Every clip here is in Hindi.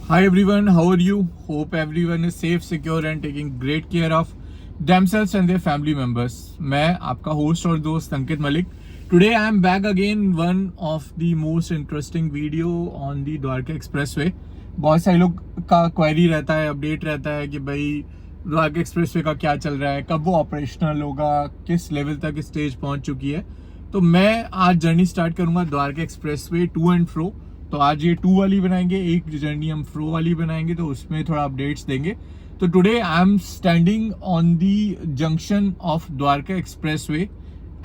Hi everyone, how are you? Hope everyone is safe, secure and taking great care of themselves and their family members. मैं आपका होस्ट और दोस्त अंकित Malik. Today I am back again one of the most interesting video on the Dwarka expressway. बहुत सारे लोग का क्वेरी रहता है, अपडेट रहता है कि भाई द्वारका एक्सप्रेसवे का क्या चल रहा है, कब वो ऑपरेशनल होगा, किस लेवल तक स्टेज पहुंच चुकी है. तो मैं आज जर्नी स्टार्ट करूंगा Dwarka expressway to and fro. तो आज ये 2 वाली बनाएंगे, एक जर्नी हम फ्रो वाली बनाएंगे, तो उसमें थोड़ा अपडेट्स देंगे. तो today I am standing on the junction of Dwarka expressway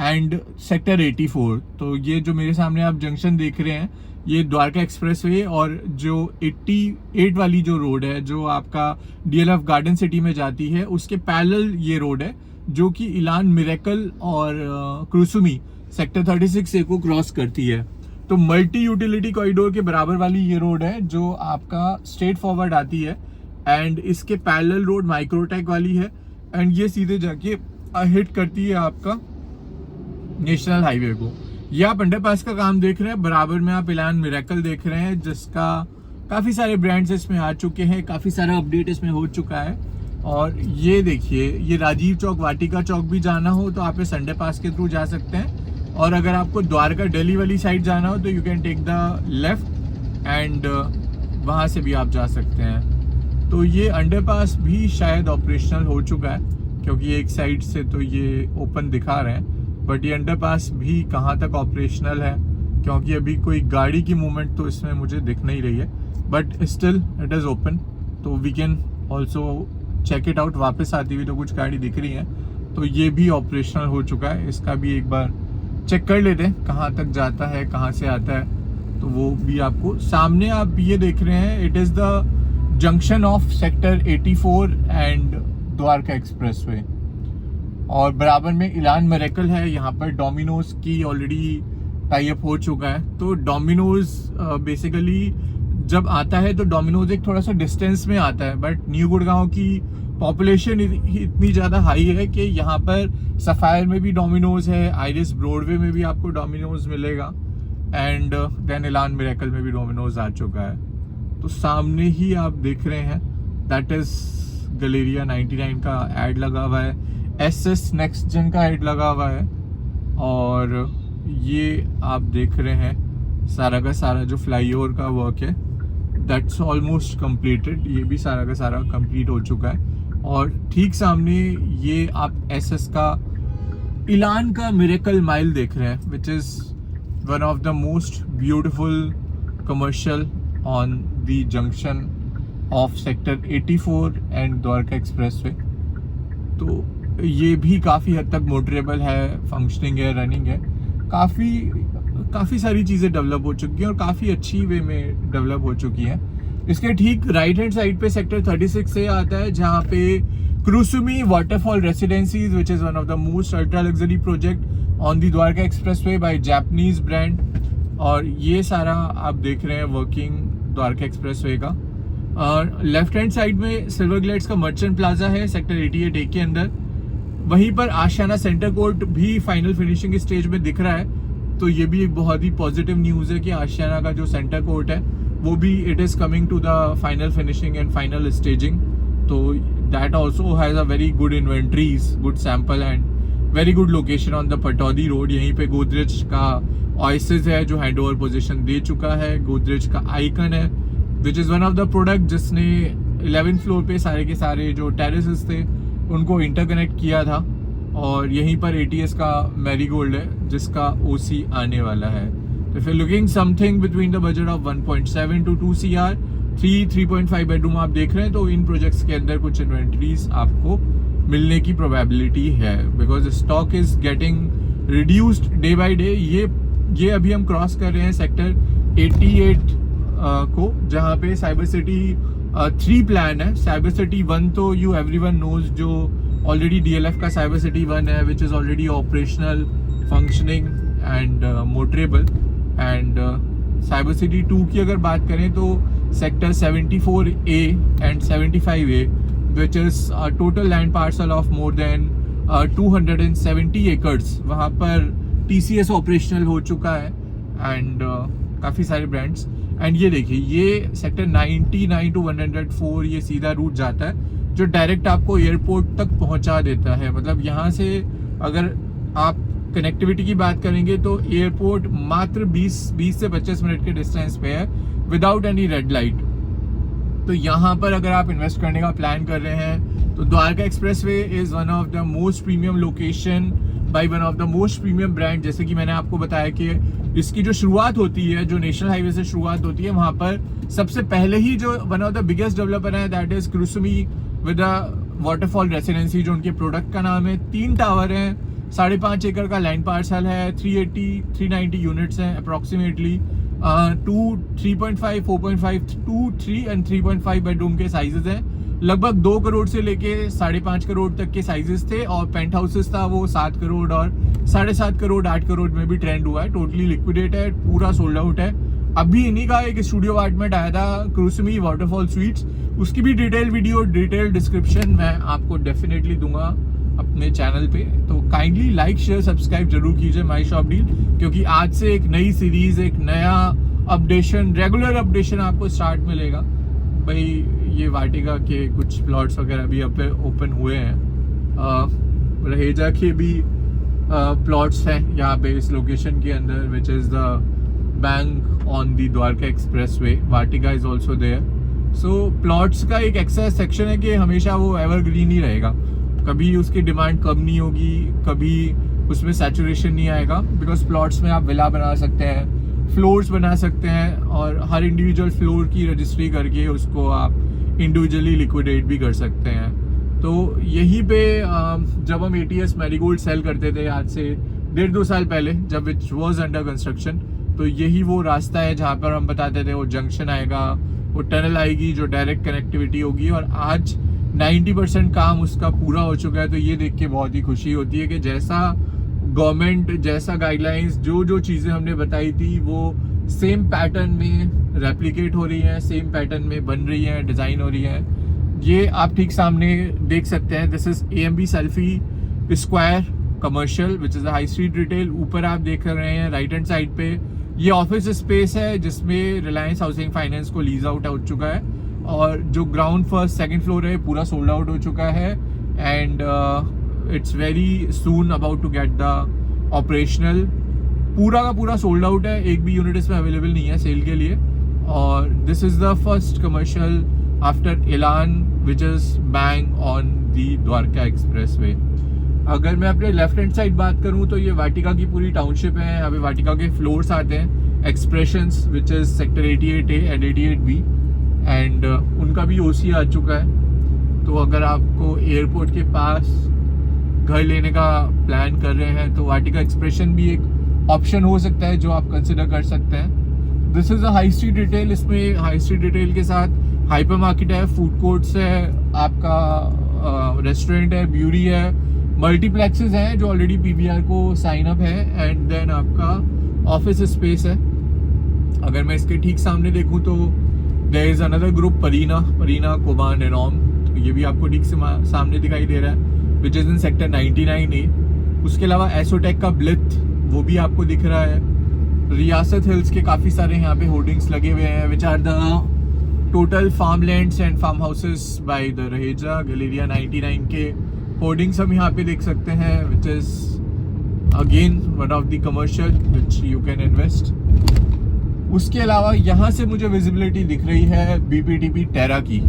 and sector 84. तो ये जो मेरे सामने आप जंक्शन देख रहे हैं, ये द्वारका एक्सप्रेसवे और जो 88 वाली जो रोड है जो आपका DLF गार्डन सिटी में जाती है, उसके पैरेलल ये रोड है जो कि इलान मिरेकल और क्रूसुमी सेक्टर 36A को क्रॉस करती है. तो मल्टी यूटिलिटी कॉरिडोर के बराबर वाली ये रोड है जो आपका स्ट्रेट फॉरवर्ड आती है एंड इसके पैरेलल रोड माइक्रोटेक वाली है एंड ये सीधे जाके हिट करती है आपका नेशनल हाईवे को. ये आप अंडरपास का काम देख रहे हैं, बराबर में आप इलान मिरेकल देख रहे हैं जिसका काफ़ी सारे ब्रांड्स इसमें आ चुके हैं, काफ़ी सारा अपडेट इसमें हो चुका है. और ये देखिए, ये राजीव चौक, वाटिका चौक भी जाना हो तो आप इस अंडरपास के थ्रू जा सकते हैं. और अगर आपको द्वारका दिल्ली वाली साइड जाना हो तो you can take the left and वहाँ से भी आप जा सकते हैं. तो ये अंडरपास भी शायद ऑपरेशनल हो चुका है क्योंकि एक साइड से तो ये ओपन दिखा रहे हैं, बट ये अंडरपास भी कहाँ तक ऑपरेशनल है क्योंकि अभी कोई गाड़ी की मूवमेंट तो इसमें मुझे दिख नहीं रही है, but still it is open. तो we can also check it out. वापस आती हुई तो कुछ गाड़ी दिख रही है, तो ये भी ऑपरेशनल हो चुका है. इसका भी एक बार चेक कर लेते हैं कहाँ तक जाता है, कहाँ से आता है, तो वो भी आपको सामने आप ये देख रहे हैं. It is the junction of sector 84 and Dwarka expressway और बराबर में इलान मिरेकल है. यहाँ पर डोमिनोज की ऑलरेडी टाई अप हो चुका है. तो डोमिनोज बेसिकली जब आता है तो डोमिनोज एक थोड़ा सा डिस्टेंस में आता है, बट न्यू गुड़गांव की पॉपुलेशन इतनी ज़्यादा हाई है कि यहाँ पर सफायर में भी डोमिनोज है, आइरिस ब्रॉडवे में भी आपको डोमिनोज मिलेगा एंड देन इलान मिरेकल में भी डोमिनोज आ चुका है. तो सामने ही आप देख रहे हैं, दैट इज़ गैलेरिया 99 का ऐड लगा हुआ है, SS नेक्स्ट जेन का ऐड लगा हुआ है. और ये आप देख रहे हैं सारा का सारा जो फ्लाईओवर का वर्क है दैट्स ऑलमोस्ट कंप्लीटेड. ये भी सारा का सारा कंप्लीट हो चुका है. और ठीक सामने ये आप SS का इलान का मिरेकल माइल देख रहे हैं, विच is one of the most beautiful commercial on the junction of sector 84 and Dwarka expressway. तो ये भी काफ़ी हद तक मोटरेबल है, फंक्शनिंग है, रनिंग है. काफ़ी सारी चीज़ें डेवलप हो चुकी हैं और काफ़ी अच्छी वे में डेवलप हो चुकी हैं. इसके ठीक राइट हैंड साइड पे सेक्टर 36 से आता है जहाँ पे Krisumi waterfall residences which is one of the most ultra luxury project on the Dwarka expressway by Japanese brand. और ये सारा आप देख रहे हैं वर्किंग द्वारका एक्सप्रेसवे का. और लेफ्ट हैंड साइड में सिल्वर ग्लेड्स का मर्चेंट प्लाजा है सेक्टर 88A के अंदर. वहीं पर आशियाना सेंटर कोर्ट भी फाइनल फिनिशिंग स्टेज में दिख रहा है. तो ये भी एक बहुत ही पॉजिटिव न्यूज़ है कि आशियाना का जो सेंटर कोर्ट है वो भी it is coming to the final finishing and final staging. तो that also has a very good inventories, good sample and very good location on the Pataudi road. यहीं पे गोदरेज का ऑयसिस है जो हैंड ओवर पोजिशन दे चुका है. गोदरेज का आइकन है विच is one of the product जिसने 11th फ्लोर पे सारे के सारे जो टेरेसेस थे उनको इंटरकनेक्ट किया था. और यहीं पर ATS का मैरीगोल्ड है जिसका OC आने वाला है. तो if you looking something between the budget of 1.7 to 2 CR, 3.5 bedroom आप देख रहे हैं, तो इन प्रोजेक्ट्स के अंदर कुछ इन्वेंट्रीज आपको मिलने की प्रोबेबिलिटी है because stock is getting reduced day by day. ये अभी हम क्रॉस कर रहे हैं सेक्टर 88 को, जहाँ पे साइबर सिटी 3 प्लान है. साइबर सिटी 1 तो यू एवरीवन नोज जो ऑलरेडी DLF का साइबर सिटी 1 है which is already operational, functioning and motorable. And cyber city 2 की अगर बात करें तो sector 74A and 75A which is total land parcel of more then 270 acres, वहाँ पर TCS ऑपरेशनल हो चुका है एंड काफ़ी सारे ब्रांड्स. एंड ये देखिए, ये सेक्टर 99 टू 104 ये सीधा रूट जाता है जो डायरेक्ट आपको एयरपोर्ट तक पहुंचा देता है। मतलब यहाँ से अगर आप कनेक्टिविटी की बात करेंगे तो एयरपोर्ट मात्र 20 से 25 मिनट के डिस्टेंस पे है विदाउट एनी रेड लाइट। तो यहाँ पर अगर आप इन्वेस्ट करने का प्लान कर रहे हैं तो Dwarka expressway is one of the most premium location by one of the most premium brand. जैसे कि मैंने आपको बताया कि इसकी जो शुरुआत होती है, जो नेशनल हाईवे से शुरुआत होती है, वहाँ पर सबसे पहले ही जो one of the biggest developer है that is Krisumi with a waterfall residency, जो उनके प्रोडक्ट का नाम है। 3 टावर हैं, 5.5 एकड़ का लैंड पार्सल है, 390 यूनिट्स हैं अप्रोक्सीमेटली, 3.5, 4.5, 2, 3 एंड 3.5 बेडरूम के साइजेस हैं। लगभग 2 करोड़ से लेके 5.5 करोड़ तक के साइजेस थे, और पेंट हाउसेस था वो 7 करोड़ और 7.5 करोड़ 8 करोड़ में भी ट्रेंड हुआ है। टोटली लिक्विडेट है, पूरा सोल्ड आउट है। अभी इन्हीं का एक स्टूडियो अपार्टमेंट आया था क्रूसमी वाटरफॉल स्वीट्स, उसकी भी डिटेल वीडियो, डिटेल डिस्क्रिप्शन मैं आपको डेफिनेटली दूंगा अपने चैनल पे। तो काइंडली लाइक शेयर सब्सक्राइब जरूर कीजिए माई शॉप डील, क्योंकि आज से एक नई सीरीज, एक नया अपडेशन, रेगुलर अपडेशन आपको स्टार्ट मिलेगा। भाई ये वाटिका के कुछ प्लॉट्स वगैरह भी अब ओपन हुए हैं, रहेजा के भी प्लॉट्स हैं यहाँ पे इस लोकेशन के अंदर, which is the bank on the Dwarka expressway. Vatika is also there. So plots का एक एक्स्ट्रा सेक्शन है कि हमेशा वो एवरग्रीन ही रहेगा, कभी उसकी डिमांड कम नहीं होगी, कभी उसमें सैचुरेशन नहीं आएगा, बिकॉज प्लॉट्स में आप विला बना सकते हैं, फ्लोर्स बना सकते हैं, और हर इंडिविजुअल फ्लोर की रजिस्ट्री करके उसको आप इंडिविजुअली लिक्विडेट भी कर सकते हैं। तो यहीं पे जब हम ATS मैरीगोल्ड सेल करते थे आज से 1.5-2 साल पहले, जब इट वॉज अंडर कंस्ट्रक्शन, तो यही वो रास्ता है जहाँ पर हम बताते थे वो जंक्शन आएगा, वो टनल आएगी जो डायरेक्ट कनेक्टिविटी होगी, और आज 90% काम उसका पूरा हो चुका है। तो ये देख के बहुत ही खुशी होती है कि जैसा गवर्नमेंट, जैसा गाइडलाइंस, जो चीज़ें हमने बताई थी वो सेम पैटर्न में रेप्लिकेट हो रही हैं, सेम पैटर्न में बन रही हैं, डिज़ाइन हो रही हैं। ये आप ठीक सामने देख सकते हैं, this is AMB selfie square commercial which is a high street retail. ऊपर आप देख रहे हैं राइट हैंड साइड पे ये ऑफिस स्पेस है जिसमें रिलायंस हाउसिंग फाइनेंस को लीज आउट हो चुका है, और जो ग्राउंड फर्स्ट सेकंड फ्लोर है पूरा सोल्ड आउट हो चुका है, and it's very soon about to get the operational. पूरा का पूरा सोल्ड आउट है, एक भी यूनिट इसमें अवेलेबल नहीं है सेल के लिए। और this is the first commercial after Elan which is bang on the Dwarka expressway. अगर मैं अपने लेफ्ट हैंड साइड बात करूं तो ये वाटिका की पूरी टाउनशिप है। यहाँ पे वाटिका के फ्लोर्स आते हैं, expressions which is sector 88A and 88B, and उनका भी OC आ चुका है। तो अगर आपको एयरपोर्ट के पास घर लेने का प्लान कर रहे हैं तो वाटिका एक्सप्रेशन भी एक ऑप्शन हो सकता है जो आप कंसिडर कर सकते हैं। This is a high street retail. इसमें हाई स्ट्रीट रिटेल के साथ हाइपर मार्केट है, फूड कोर्ट्स है, आपका रेस्टोरेंट है, ब्यूरी है, मल्टीप्लेक्सेस हैं जो ऑलरेडी PBR को साइन अप है, एंड देन आपका ऑफिस स्पेस है। अगर मैं इसके ठीक सामने देखूं तो there is another group Pareena कोबान एनॉम, तो ये भी आपको ठीक से सामने दिखाई दे रहा है, which is in sector 99A। उसके अलावा एसोटेक का ब्लिथ वो भी आपको दिख रहा है। रियासत हिल्स के काफ़ी सारे यहाँ पे होर्डिंग्स लगे हुए हैं, which are the total farm lands and farm houses by the Raheja Galleria 99 के होर्डिंग्स हम यहाँ पे देख सकते हैं, which is again one of the commercial which you can invest. उसके अलावा यहाँ से मुझे विजिबिलिटी दिख रही है BPTP टेरा की।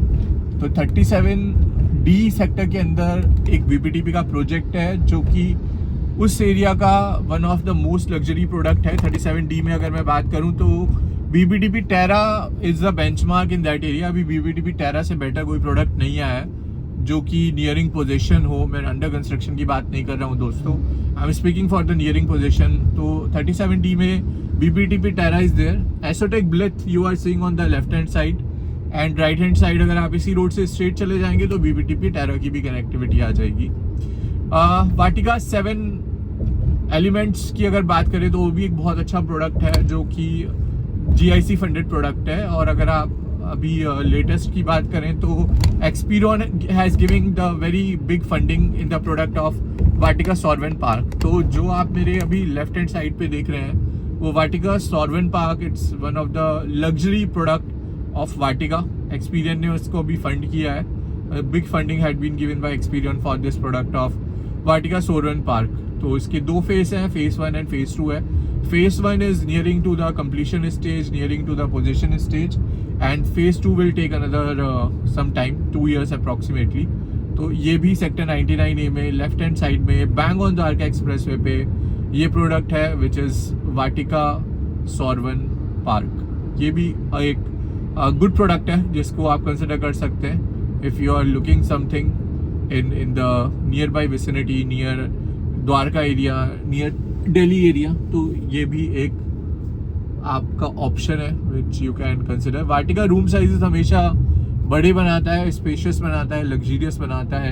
तो 37D सेक्टर के अंदर एक BPTP का प्रोजेक्ट है जो कि उस एरिया का one of the most luxury product है। 37D में अगर मैं बात करूँ तो BPTP Terra is the benchmark in that area. अभी BPTP टेरा से बेटर कोई प्रोडक्ट नहीं आया है जो कि नियरिंग पोजीशन हो। मैं अंडर कंस्ट्रक्शन की बात नहीं कर रहा हूँ दोस्तों, I am speaking for the nearing position. तो 37D में BPTP Terra is there. Assotech Blith you are seeing on the left hand side, and right hand side अगर आप इसी रोड से स्ट्रेट चले जाएंगे तो BPTP टेरा की भी कनेक्टिविटी आ जाएगी। वाटिका 7 एलिमेंट्स की अगर बात करें तो वो भी एक बहुत अच्छा प्रोडक्ट है जो कि GIC फंडेड प्रोडक्ट है। और अगर आप अभी लेटेस्ट की बात करें तो Experion has giving the very big funding in the product of Vatika sovereign park. तो जो आप मेरे अभी लेफ्ट हैंड साइड पे देख रहे हैं वो Vatika sovereign park, it's one of the luxury product of Vatika. Experion ने उसको भी फंड किया है, big funding had been given by Experion for this product of Vatika sovereign park. तो इसके 2 फेज हैं, फेज 1 एंड फेज 2 है। Phase 1 is nearing to the completion stage, nearing to the possession stage, and phase 2 will take another some time, 2 years approximately। तो ये भी सेक्टर 99A में लेफ्ट हैंड साइड में बैंग ऑन द्वारका एक्सप्रेसवे पे ये प्रोडक्ट है, which is Vatika sovereign park. ये भी एक गुड प्रोडक्ट है जिसको आप कंसिडर कर सकते हैं if you are looking something in the near by vicinity, near Dwarka area, near Delhi area. तो ये भी एक आपका ऑप्शन है which you can consider. Vatika room sizes हमेशा बड़े बनाता है, स्पेशियस बनाता है, लग्जरियस बनाता है,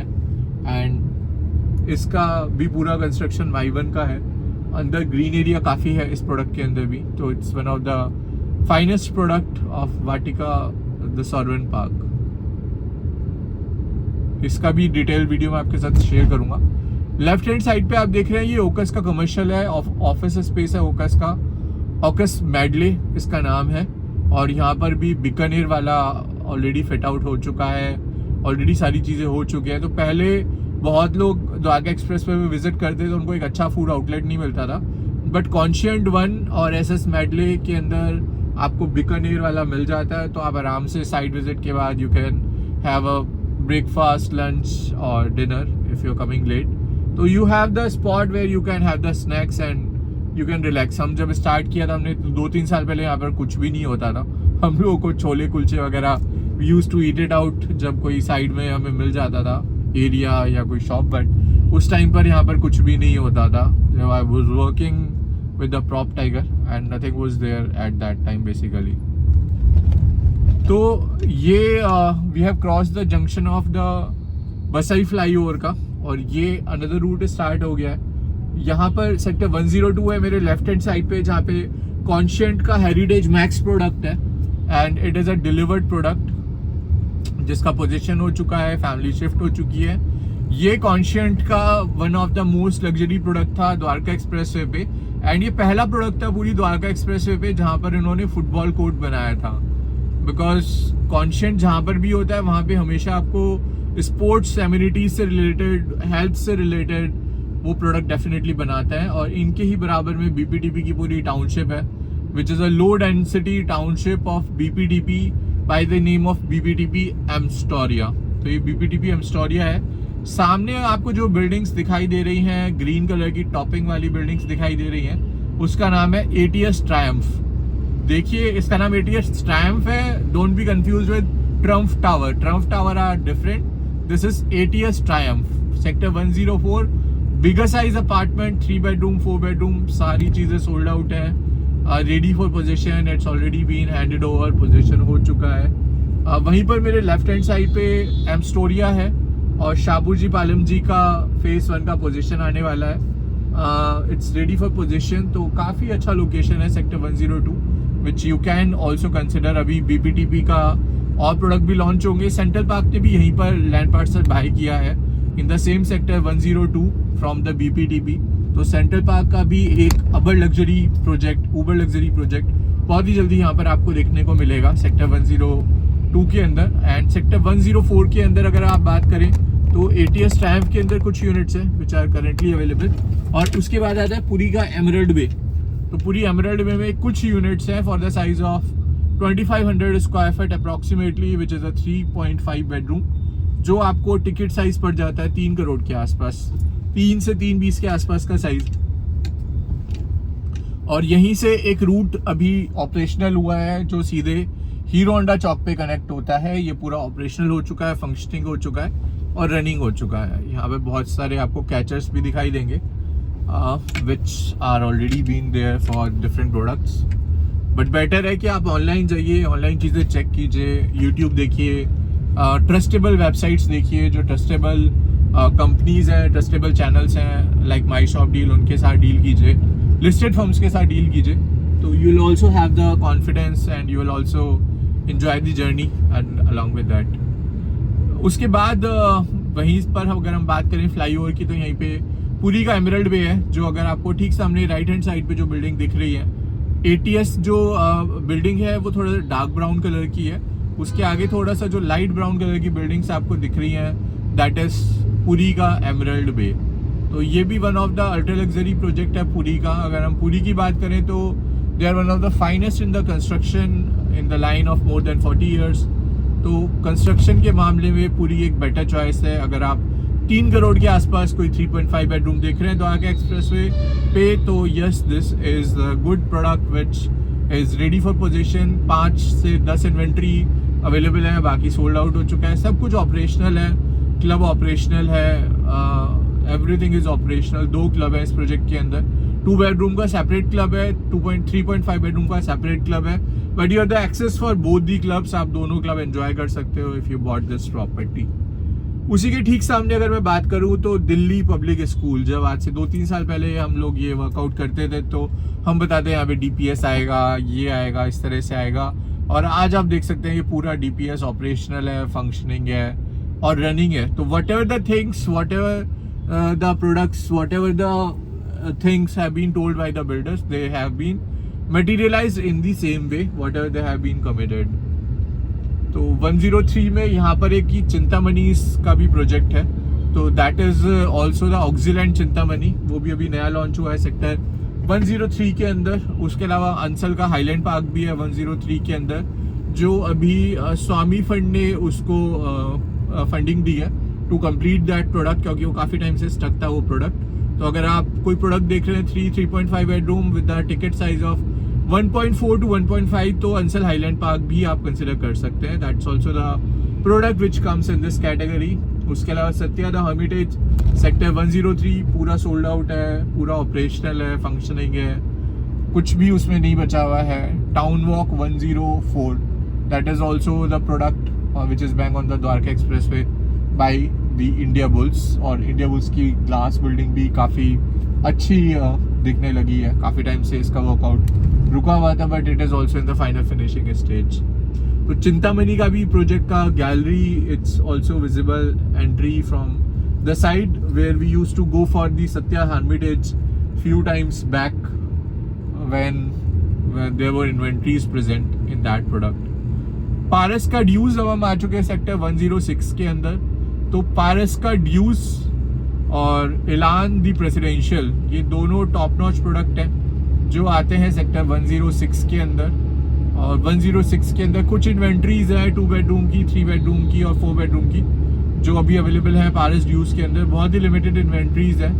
एंड इसका भी पूरा कंस्ट्रक्शन Y1 का है। अंदर ग्रीन एरिया काफ़ी है इस प्रोडक्ट के अंदर भी। तो it's one of the finest product of Vatika the sovereign park. इसका भी डिटेल वीडियो मैं आपके साथ शेयर करूंगा। लेफ्ट हैंड साइड पे आप देख रहे हैं ये ओकस का कमर्शियल है, ऑफिस स्पेस है ओकस का, ओकस मैडले इसका नाम है। और यहाँ पर भी बीकानेर वाला ऑलरेडी फिट आउट हो चुका है, ऑलरेडी सारी चीज़ें हो चुकी हैं। तो पहले बहुत लोग द्वारका एक्सप्रेस पे विजिट करते थे, तो उनको एक अच्छा फूड आउटलेट नहीं मिलता था, बट कॉन्शियंट 1 और SS मैडले के अंदर आपको बीकानेर वाला मिल जाता है। तो आप आराम से साइड विजिट के बाद you can have a breakfast, lunch और dinner if you are coming late. तो you have the spot where you can have the snacks and you can relax. हम जब स्टार्ट किया था हमने 2-3 साल पहले, यहाँ पर कुछ भी नहीं होता था। हम लोगों को छोले कुलचे वगैरह use to eat it out जब कोई साइड में हमें मिल जाता था एरिया या कोई शॉप, बट उस टाइम पर यहाँ पर कुछ भी नहीं होता था। जब I was working with the Prop Tiger and nothing was there at that time basically. तो ये we have cross the junction of the Basai flyover का, और ये अनदर रूट स्टार्ट हो गया है। यहाँ पर सेक्टर 102 है मेरे लेफ्ट हैंड साइड पे, जहाँ पे कॉन्शियंट का हेरिटेज मैक्स प्रोडक्ट है, and it is a delivered product जिसका पोजीशन हो चुका है, फैमिली शिफ्ट हो चुकी है। ये कॉन्शियंट का one of the most luxury product था द्वारका एक्सप्रेसवे पे, एंड ये पहला प्रोडक्ट था पूरी द्वारका एक्सप्रेसवे पे जहाँ पर इन्होंने फुटबॉल कोर्ट बनाया था। बिकॉज कॉन्शियंट जहाँ पर भी होता है वहाँ पे हमेशा आपको स्पोर्ट्स एमिनिटीज से रिलेटेड, हेल्थ से रिलेटेड वो प्रोडक्ट डेफिनेटली बनाता है। और इनके ही बराबर में BPDP की पूरी टाउनशिप है, which is a low density township of BPDP by the name of BPDP एम्स्टोरिया। तो ये BPDP एम्स्टोरिया है। सामने आपको जो बिल्डिंग्स दिखाई दे रही हैं, ग्रीन कलर की टॉपिंग वाली बिल्डिंग्स दिखाई दे रही हैं, उसका नाम है ATS ट्रायम्फ। देखिए इसका नाम ATS ट्रायम्फ है, don't be confuse with Trump Tower. Trump Tower are different, this is ATS Triumph. Sector 104, bigger size apartment, 3 bedroom 4 bedroom, सारी चीज़ें सोल्ड आउट है, ready for possession, it's already been handed over, possession हो चुका है। वहीं पर मेरे लेफ्ट हैंड साइड पे एम्स्टोरिया है और शाहपुर पालम जी का फेज 1 का पोजीशन आने वाला है। It's ready for position. तो काफ़ी अच्छा लोकेशन है sector 102, which you can also consider. अभी BPDP का और प्रोडक्ट भी लॉन्च होंगे। सेंट्रल पार्क ने भी यहीं पर लैंड पार्सल बाय किया है in the same sector 102 from the BPDP। तो सेंट्रल पार्क का भी एक ऊबर लग्जरी प्रोजेक्ट बहुत ही जल्दी यहाँ पर आपको देखने को मिलेगा सेक्टर 102 के अंदर। एंड सेक्टर 104 के अंदर अगर आप बात करें तो ATS ट्रायम्फ के अंदर कुछ यूनिट्स हैं विच आर करेंटली अवेलेबल। और उसके बाद आता है पुरी का एमरल्ड वे। तो पूरी एमरल्ड वे में कुछ यूनिट्स हैं for the size of 2500 square feet approximately, which is a 3.5 bedroom, जो आपको टिकट साइज पड़ जाता है 3 करोड़ के आसपास, 3 से 320 के आसपास का साइज। और यहीं से एक रूट अभी ऑपरेशनल हुआ है जो सीधे हीरो होंडा चौक पे कनेक्ट होता है। ये पूरा ऑपरेशनल हो चुका है, फंक्शनिंग हो चुका है और रनिंग हो चुका है। यहाँ पे बहुत सारे आपको कैचर्स भी दिखाई देंगे which are already been there for different products. But better है कि आप ऑनलाइन जाइए, ऑनलाइन चीज़ें चेक कीजिए, यूट्यूब देखिए, ट्रस्टेबल वेबसाइट्स देखिए, जो ट्रस्टेबल कंपनीज हैं, ट्रस्टेबल चैनल्स हैं लाइक माई शॉप डील, उनके साथ डील कीजिए, लिस्टेड फर्म्स के साथ डील कीजिए। तो you will also have the confidence and you will also enjoy the journey and along with that। उसके बाद वहीं पर अगर हम बात करें फ्लाईओवर की, तो यहीं पे पुरी का एमरल्ड वे है, जो अगर आपको ठीक सामने राइट हैंड साइड पे जो बिल्डिंग दिख रही है ATS जो बिल्डिंग है वो थोड़ा डार्क ब्राउन कलर की है, उसके आगे थोड़ा सा जो लाइट ब्राउन कलर की बिल्डिंग्स आपको दिख रही हैं दैट इज पुरी का एमरल्ड बे। तो ये भी one of the ultra luxury project है पुरी का। अगर हम पुरी की बात करें तो they are one of the finest in the construction in the line of more than 40 years. तो कंस्ट्रक्शन के मामले में पुरी एक बेटर चॉइस है। अगर आप 3 करोड़ के आसपास कोई 3.5 बेडरूम देख रहे हैं तो आगे एक्सप्रेसवे पे, तो yes this is a good product which is ready for position. 5 से 10 इन्वेंट्री अवेलेबल है, बाकी सोल्ड आउट हो चुका है। सब कुछ ऑपरेशनल है, क्लब ऑपरेशनल है, एवरीथिंग इज ऑपरेशनल। 2 क्लब है इस प्रोजेक्ट के अंदर। 2 बेडरूम का सेपरेट क्लब है, 3.5 बेडरूम का सेपरेट क्लब है, but you have the access for both the clubs. आप दोनों क्लब एंजॉय कर सकते हो if you bought this property. उसी के ठीक सामने अगर मैं बात करूं तो दिल्ली पब्लिक स्कूल, जब आज से 2-3 साल पहले हम लोग ये वर्कआउट करते थे तो हम बताते हैं यहाँ पे DPS आएगा, ये आएगा, इस तरह से आएगा, और आज आप देख सकते हैं ये पूरा DPS ऑपरेशनल है, फंक्शनिंग है और रनिंग है। तो whatever the things, whatever the products, whatever the things have been told by the builders, they have been materialized in the same way whatever they have been committed। तो 103 में यहाँ पर एक ही चिंतामणि का भी प्रोजेक्ट है, तो that is also the Oxyland Chintamani, वो भी अभी नया लॉन्च हुआ है सेक्टर 103 के अंदर। उसके अलावा अंसल का हाईलैंड पार्क भी है 103 के अंदर, जो अभी स्वामी फंड ने उसको फंडिंग दी है टू कंप्लीट दैट प्रोडक्ट, क्योंकि वो काफ़ी टाइम से स्टक था वो प्रोडक्ट। तो अगर आप कोई प्रोडक्ट देख रहे हैं 3.5 bedroom with the ticket size of 1.4 to 1.5, तो अंसल हाईलैंड पार्क भी आप कंसिडर कर सकते हैं। That's also the product which comes in this category. उसके अलावा सत्या द हर्मिटेज सेक्टर 103 पूरा सोल्ड आउट है, पूरा ऑपरेशनल है, फंक्शनिंग है, कुछ भी उसमें नहीं बचा हुआ है। Town walk 104 that is also the product which is bang on the Dwarka express way by the India bulls, और इंडिया बुल्स की ग्लास बिल्डिंग भी काफ़ी अच्छी दिखने लगी है। काफ़ी टाइम से इसका वर्कआउट रुका हुआ था, but it is also in the final finishing stage. तो चिंतामणि का भी प्रोजेक्ट का gallery, it's also visible entry from the side where we use to go for the Satya Hermitage few times back when there were inventories present in that product। Paras का ड्यूज अब हम आ चुके हैं सेक्टर 106 के अंदर। तो पारस का ड्यूज और इलान दी प्रेसिडेंशियल, ये दोनों टॉप नॉच प्रोडक्ट हैं जो आते हैं सेक्टर 106 के अंदर। और 106 के अंदर कुछ इन्वेंट्रीज है 2 बेडरूम की, 3 बेडरूम की और 4 बेडरूम की जो अभी अवेलेबल है पारस ड्यूज के अंदर। बहुत ही लिमिटेड इन्वेंट्रीज है।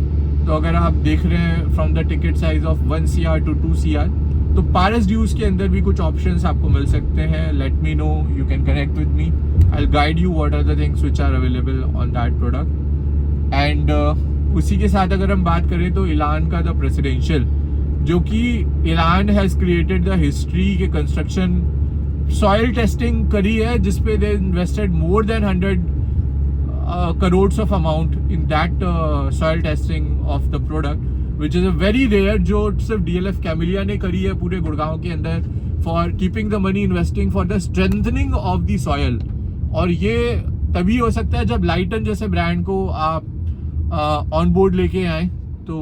तो अगर आप देख रहे हैं from the ticket size of 1 CR to 2 CR, तो पारस ड्यूज के अंदर भी कुछ ऑप्शंस आपको मिल सकते हैं। Let me know, you can connect with me, I will guide you what are the things which are available on that product. And उसी के साथ अगर हम बात करें तो इलान का द प्रेसिडेंशियल, जो कि इलान हैज़ क्रिएटेड द हिस्ट्री के कंस्ट्रक्शन सॉइल टेस्टिंग करी है, जिसपे दे invested more than 100 crores of amount in that soil testing of the product, which is a very rare, जो सिर्फ DLF कैमिलिया ने करी है पूरे गुड़गांव के अंदर, for keeping the money investing for the strengthening of the soil। और ये तभी हो सकता है जब लाइटन जैसे ब्रांड को आप ऑन बोर्ड लेके आए, तो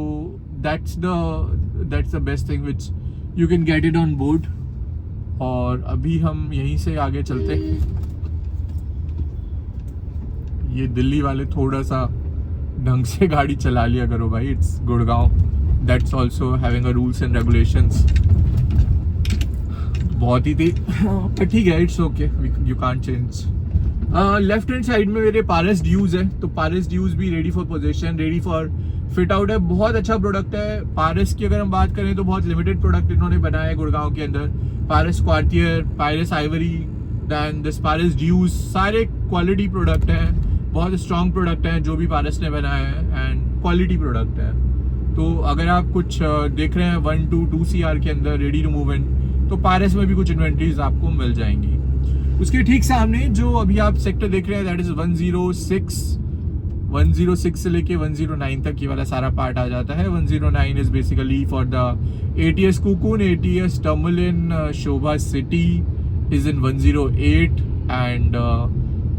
that's the best thing which you can get it on board। और अभी हम यहीं से आगे चलते हैं। ये दिल्ली वाले थोड़ा सा ढंग से गाड़ी चला लिया करो भाई, it's Gurgaon, that's also having a rules and regulations. बहुत ही थी पर ठीक है, it's okay, you can't change. Left hand side में मेरे पारस ड्यूज है, तो पारस ड्यूज भी ready for position, ready for fit out है। बहुत अच्छा प्रोडक्ट है पारस की। अगर हम बात करें तो बहुत लिमिटेड प्रोडक्ट इन्होंने बनाया है गुड़गांव के अंदर। Paras Quartier, Paras ivory, then this Paras dews, सारे क्वालिटी प्रोडक्ट हैं, बहुत स्ट्रॉन्ग प्रोडक्ट हैं जो भी पारस ने बनाया है, एंड क्वालिटी प्रोडक्ट है। तो अगर आप कुछ देख रहे हैं 1 to 2 CR के अंदर रेडी टू मूव इन, तो पारस में भी कुछ इन्वेंट्रीज आपको मिल जाएंगी। उसके ठीक सामने जो अभी आप सेक्टर देख रहे हैं दैट इज 106 से लेके 109 तक ये वाला सारा पार्ट आ जाता है। 109 is basically for the ATS Kocoon, ATS Tourmaline, Sobha city is in 108, and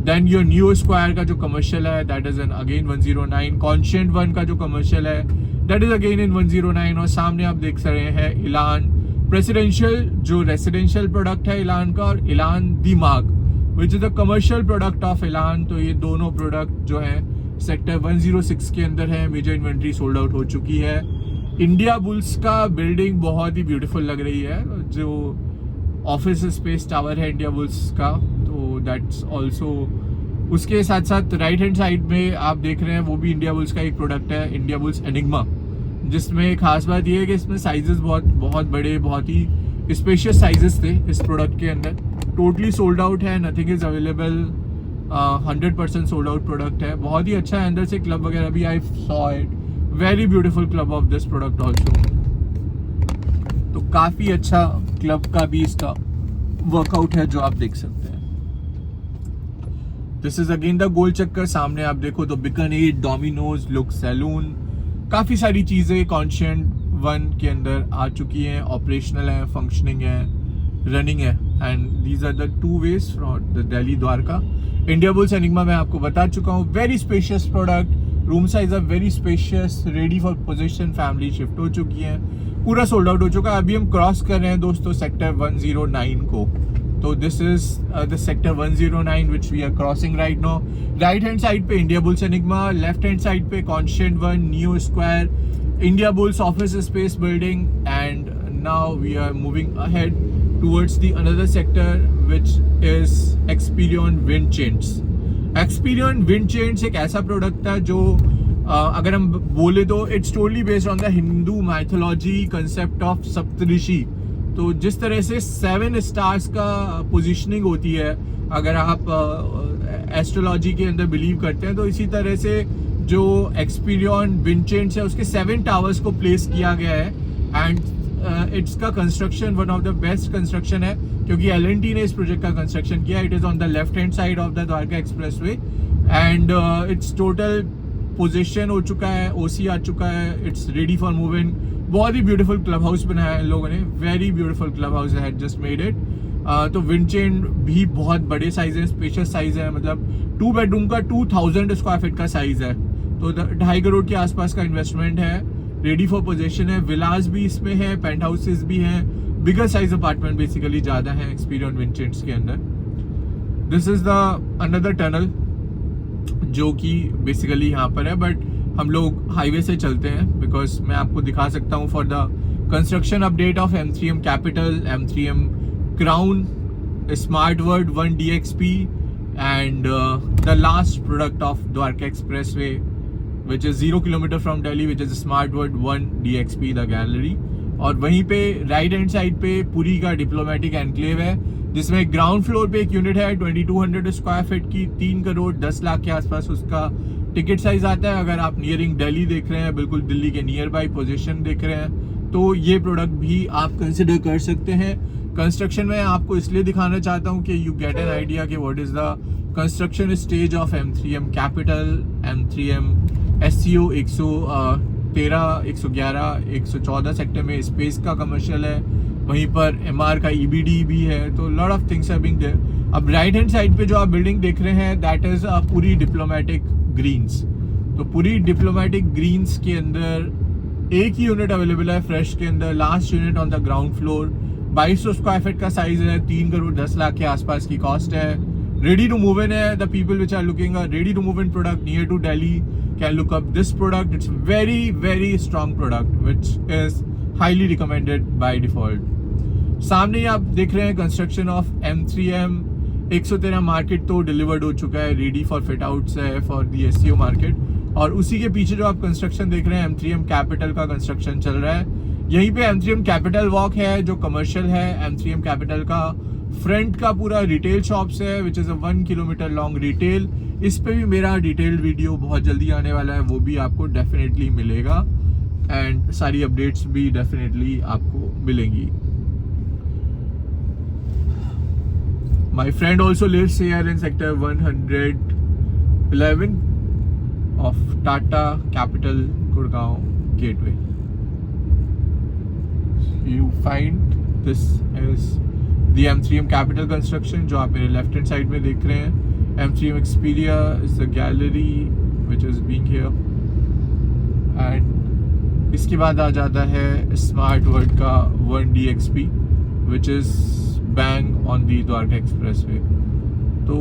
then your new square का जो कमर्शियल है that is in again 109। Conscient one का जो कमर्शियल है दैट इज अगेन इन 109। और सामने आप देख रहे हैं इलान प्रेसिडेंशियल जो रेसिडेंशियल प्रोडक्ट है इलान का, और इलान दिमाग विच is the commercial product of इलान। तो ये दोनों प्रोडक्ट जो हैं सेक्टर 106 के अंदर है। मेजर इन्वेंट्री सोल्ड आउट हो चुकी है। इंडिया बुल्स का बिल्डिंग बहुत ही ब्यूटीफुल लग रही है, जो ऑफिस स्पेस टावर है इंडिया बुल्स का, तो दैट्स ऑल्सो। उसके साथ साथ राइट हैंड साइड में आप देख रहे हैं वो भी इंडिया बुल्स का एक प्रोडक्ट है, इंडिया बुल्स एनिग्मा, जिसमें खास बात ये है कि इसमें साइजेस बहुत बड़े, बहुत ही स्पेशियस साइजेस थे इस प्रोडक्ट के अंदर। टोटली सोल्ड आउट है, nothing is available, 100% sold out product है। बहुत ही अच्छा है, अंदर से क्लब वगैरह भी I saw it, very beautiful club of this product also. तो काफ़ी अच्छा क्लब का भी इसका वर्कआउट है जो आप देख सकते हैं। This is again the goal चक्कर। सामने आप देखो तो बीकानेर, डोमिनोज, लुक सैलून, काफ़ी सारी चीज़ें कॉन्शियंट 1 के अंदर आ चुकी हैं, ऑपरेशनल है, फंक्शनिंग है, रनिंग है। And these are the 2 ways from the Delhi Dwarka. India bulls Enigma मैं आपको बता चुका हूँ, very spacious product, room size are very spacious, ready for possession, family shift हो चुकी है, पूरा सोल्ड आउट हो चुका है। अभी हम क्रॉस कर रहे हैं दोस्तों सेक्टर 109 को। तो this is the sector 109 which we are crossing right now. Right hand side पे India bulls enigma, left hand side पे Conscient 1, new square, India Bulls office space building. And now we are moving ahead towards the another sector which is Experion wind chants. Experion wind chants एक ऐसा प्रोडक्ट था जो अगर हम बोले तो it's totally based on the Hindu mythology concept of सप्तऋषि। तो जिस तरह से 7 स्टार्स का पोजीशनिंग होती है, अगर आप एस्ट्रोलॉजी के अंदर बिलीव करते हैं, तो इसी तरह से जो एक्सपीरियन विंड चेंट्स है उसके 7 टावर्स को प्लेस किया गया है। एंड इट्स का construction one of the best construction है, क्योंकि L&T ने इस प्रोजेक्ट का कंस्ट्रक्शन किया। It is on the left hand side of the Dwarka express way and it's total position हो चुका है, OC आ चुका है, इट्स रेडी फॉर मूविंग। बहुत ही ब्यूटीफुल क्लब हाउस बनाया है इन लोगों ने, वेरी ब्यूटीफुल क्लब हाउस है, जस्ट मेड इट। तो विंड चेन भी बहुत बड़े साइज है, स्पेशियस साइज है, मतलब 2 बेडरूम का 2000 स्क्वायर फीट का साइज है। तो 2.5 करोड़ के आसपास का इन्वेस्टमेंट है, रेडी फॉर पोजेशन है। विलास भी इसमें है, पेंट हाउसेज भी हैं, बिगर साइज अपार्टमेंट बेसिकली ज़्यादा है एक्सपीरियन विंड चेन्स के अंदर। This is the another tunnel जो कि बेसिकली यहाँ पर है, बट हम लोग हाईवे से चलते हैं बिकॉज मैं आपको दिखा सकता हूँ for the construction update of M3M capital, M3M crown, smart word 1 DXP and the last product of Dwarka express way which is 0 kilometre from Delhi, which is smart word 1 DXP the gallery. और वहीं पे राइट हैंड साइड पे पुरी का डिप्लोमेटिक एनक्लेव है, जिसमें ग्राउंड फ्लोर पे एक यूनिट है 2200 स्क्वायर फीट की, 3 करोड़ 10 लाख के आसपास उसका टिकट साइज आता है। अगर आप नियरिंग दिल्ली देख रहे हैं, बिल्कुल दिल्ली के नियर बाई पोजीशन देख रहे हैं, तो ये प्रोडक्ट भी आप कंसिडर कर सकते हैं। कंस्ट्रक्शन में आपको इसलिए दिखाना चाहता हूँ कि यू गेट एन आइडिया कि what is the construction stage of M3M capital, M3M SCO 113, 111, 114 sector में स्पेस का कमर्शियल है, वहीं पर MR का EBD भी है। तो lot of things are being there. अब राइट हैंड साइड पे जो आप बिल्डिंग देख रहे हैं that is Puri diplomatic greens. तो पूरी डिप्लोमेटिक ग्रीन्स के अंदर एक ही यूनिट अवेलेबल है फ्रेश के अंदर, last unit on the ground floor, 2200 square feet का साइज है, 3 करोड़ 10 लाख के आसपास की कॉस्ट है। रेडी टू मूव इन है, the people which are looking ready to move in product near to Delhi can look up this product. It's very strong product which is highly recommended by default. सामने ही आप देख रहे हैं कंस्ट्रक्शन ऑफ M3M 113 मार्केट तो डिलीवर्ड हो चुका है, रेडी फॉर फिट आउट्स है फॉर दी SCO मार्केट। और उसी के पीछे जो आप कंस्ट्रक्शन देख रहे हैं M3M कैपिटल का कंस्ट्रक्शन चल रहा है। यहीं पे M3M कैपिटल वॉक है जो कमर्शियल है। M3M कैपिटल का फ्रंट का पूरा रिटेल शॉप्स है which is a 1 kilometre long retail. इस पे भी मेरा डिटेल्ड वीडियो बहुत जल्दी आने वाला है, वो भी आपको डेफिनेटली मिलेगा एंड सारी अपडेट्स भी डेफिनेटली आपको मिलेंगी। My friend also lives here in sector 111 of Tata capital Gurgaon gateway. You find this is the M3M capital construction जो आप मेरे लेफ्ट हैंड साइड में देख रहे हैं। M3M Expedia is the gallery which is being here, and इसके बाद आ जाता है स्मार्ट वर्ड का 1DXP which is bang on the Dwarka express way. तो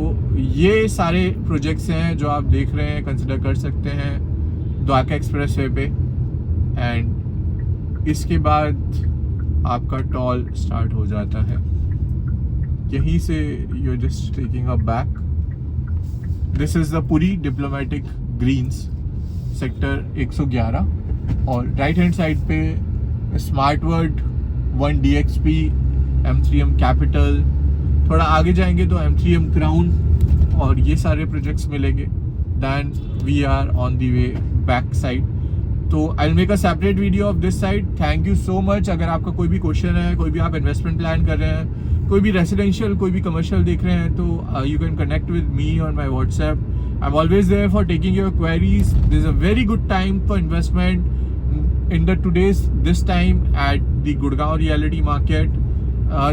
ये सारे प्रोजेक्ट्स हैं जो आप देख रहे हैं, कंसिडर कर सकते हैं द्वारका एक्सप्रेस वे पे। एंड इसके बाद आपका टॉल स्टार्ट हो जाता है, यहीं से you just taking a back. This is the Puri diplomatic greens sector 111 और राइट हैंड साइड पे smart world 1DXP, M3M capital, थोड़ा आगे जाएंगे तो M3M क्राउन और ये सारे प्रोजेक्ट्स मिलेंगे। Then we are on the way back side. तो I will make a separate video of this side. Thank you so much. अगर आपका कोई भी क्वेश्चन है, कोई भी आप इन्वेस्टमेंट प्लान कर रहे हैं, कोई भी रेसिडेंशियल, कोई भी कमर्शियल देख रहे हैं, तो you can connect with me on my WhatsApp. I am always there for taking your queries. This is a very good time for investment in the today's this time at the Gurgaon reality market.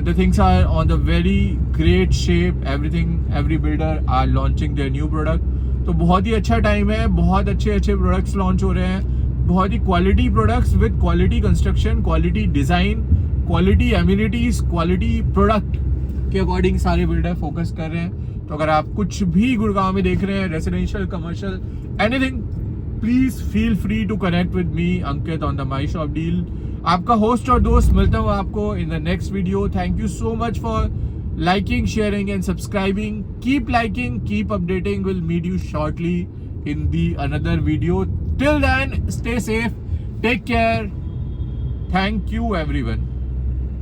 The things are on the very great shape. Every builder are launching their new product. तो बहुत ही अच्छा टाइम है, बहुत अच्छे अच्छे प्रोडक्ट्स लॉन्च हो रहे हैं, बहुत ही quality products with quality construction, quality design, quality amenities, quality product के अकॉर्डिंग सारे बिल्डर फोकस कर रहे हैं। तो अगर आप कुछ भी गुड़गांव में देख रहे हैं, residential, commercial, anything, please feel free to connect with me Ankit on the my shop deal. आपका होस्ट और दोस्त, मिलता हूँ आपको in the next video. Thank you so much for liking, sharing and subscribing. Keep liking, keep updating. We'll meet you shortly in the another video. Till then, stay safe, take care. Thank you everyone.